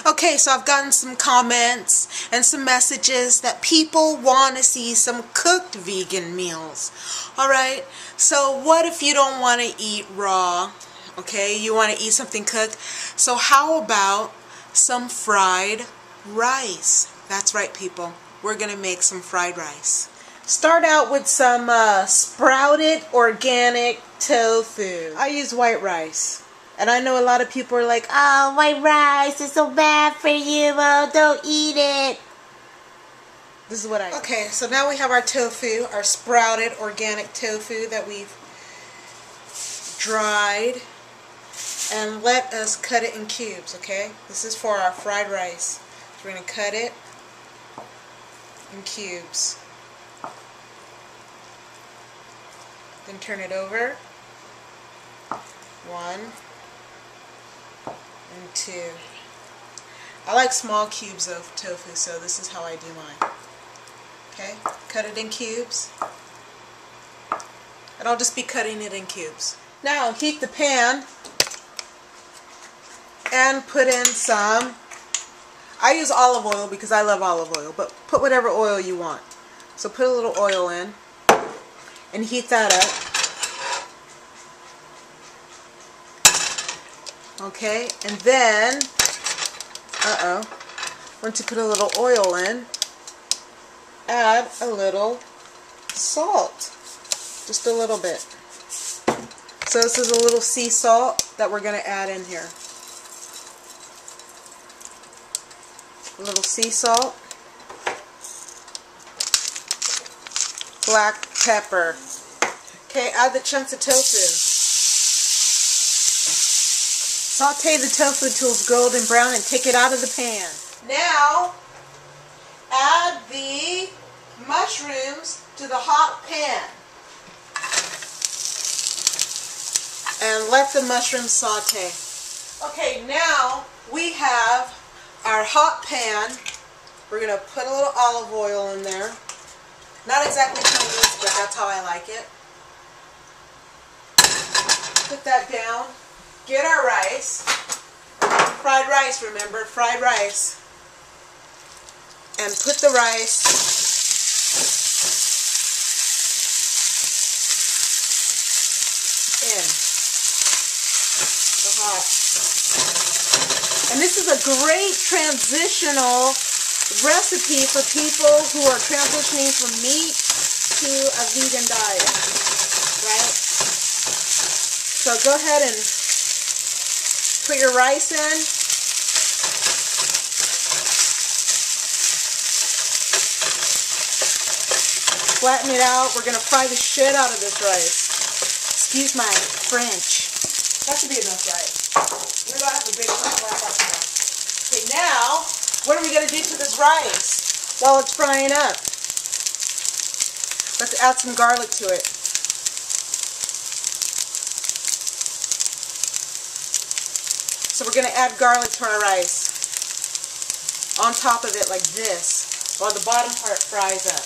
Okay, so I've gotten some comments and some messages that people want to see some cooked vegan meals. Alright, so what if you don't want to eat raw? Okay, you want to eat something cooked? So how about some fried rice? That's right, people. We're going to make some fried rice. Start out with some sprouted organic tofu. I use white rice. And I know a lot of people are like, oh, white rice is so bad for you. Oh, don't eat it. This is what I... Okay, so now we have our tofu, our sprouted organic tofu that we've dried. And let us cut it in cubes, okay? This is for our fried rice. So we're going to cut it in cubes. Then turn it over. 1 and 2. I like small cubes of tofu, so this is how I do mine. Okay, cut it in cubes. And I'll just be cutting it in cubes. Now heat the pan and put in some, I use olive oil because I love olive oil, but put whatever oil you want. So put a little oil in and heat that up. Okay, and then, once you put a little oil in, add a little salt. Just a little bit. So this is a little sea salt that we're going to add in here. A little sea salt. Black pepper. Okay, add the chunks of tofu. Saute the tofu till it's golden brown and take it out of the pan. Now, add the mushrooms to the hot pan. And let the mushrooms saute. Okay, now we have our hot pan. We're going to put a little olive oil in there. Not exactly Chinese, but that's how I like it. Put that down. Get our rice. Fried rice, remember, fried rice. And put the rice in the hot. And this is a great transitional recipe for people who are transitioning from meat to a vegan diet, right? So go ahead and put your rice in. Flatten it out. We're going to fry the shit out of this rice. Excuse my French. That should be enough rice. We're going to have a big flat up now. Okay, now, what are we going to do to this rice while it's frying up? Let's add some garlic to it. So we're going to add garlic to our rice on top of it like this while the bottom part fries up.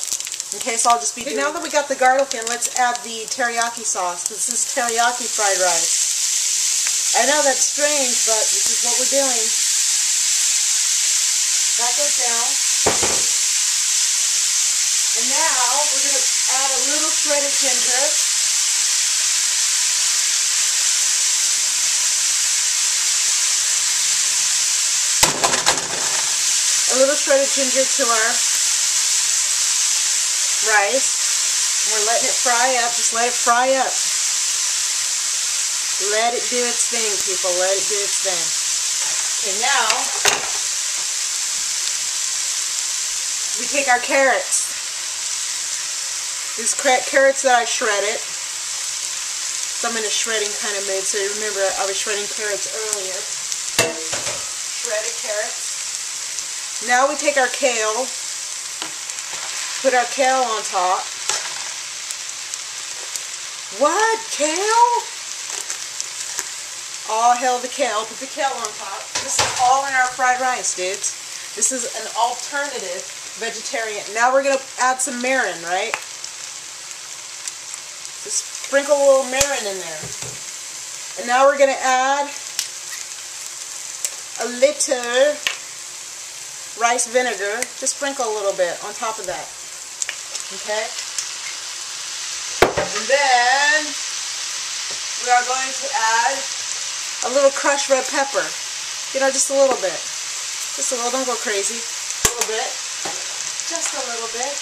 Okay, so I'll just be doing... Now that we got the garlic in, let's add the teriyaki sauce. This is teriyaki fried rice. I know that's strange, but this is what we're doing. That goes down. And now we're going to add a little shredded ginger. A little shredded ginger to our rice. And we're letting it fry up. Just let it fry up. Let it do its thing, people. Let it do its thing. Okay, now we take our carrots. These carrots that I shredded. So I'm in a shredding kind of mood. So you remember I was shredding carrots earlier. Shredded carrots. Now we take our kale, put our kale on top. What? Kale? All hell the kale. Put the kale on top. This is all in our fried rice, dudes. This is an alternative vegetarian. Now we're going to add some mirin, right? Just sprinkle a little mirin in there. And now we're going to add a little rice vinegar. Just sprinkle a little bit on top of that. Okay? And then we are going to add a little crushed red pepper. You know, just a little bit. Just a little, don't go crazy. A little bit. Just a little bit.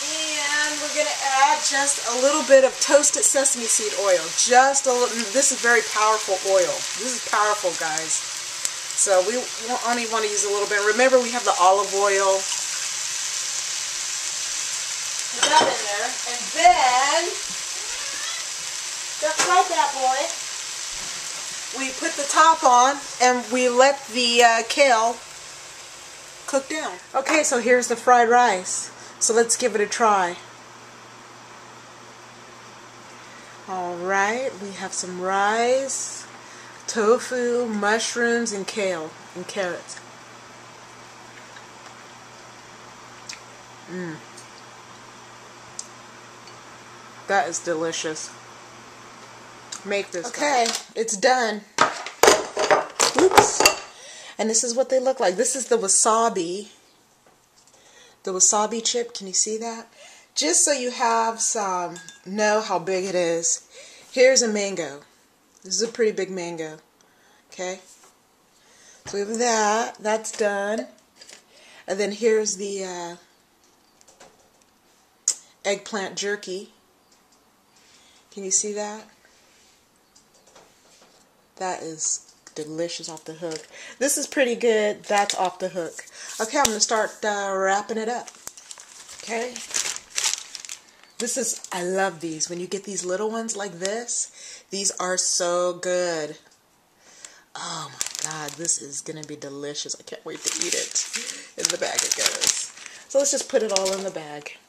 And we're going to add just a little bit of toasted sesame seed oil. Just a little. This is very powerful oil. This is powerful, guys. So we only want to use a little bit. Remember, we have the olive oil. Put that in there. And then, just like that, boy, we put the top on and we let the kale cook down. Okay, so here's the fried rice. So let's give it a try. Alright, we have some rice, tofu, mushrooms, and kale, and carrots. That is delicious. Make this. Okay, it's done. Oops. And this is what they look like. This is the wasabi. The wasabi chip. Can you see that? Just so you have some, know how big it is. Here's a mango. This is a pretty big mango. Okay. So we have that. That's done. And then here's the eggplant jerky. Can you see that? That is delicious off the hook. This is pretty good. That's off the hook. Okay, I'm going to start wrapping it up. Okay. This is, I love these. When you get these little ones like this, these are so good. Oh my God, this is going to be delicious. I can't wait to eat it. In the bag it goes. So let's just put it all in the bag.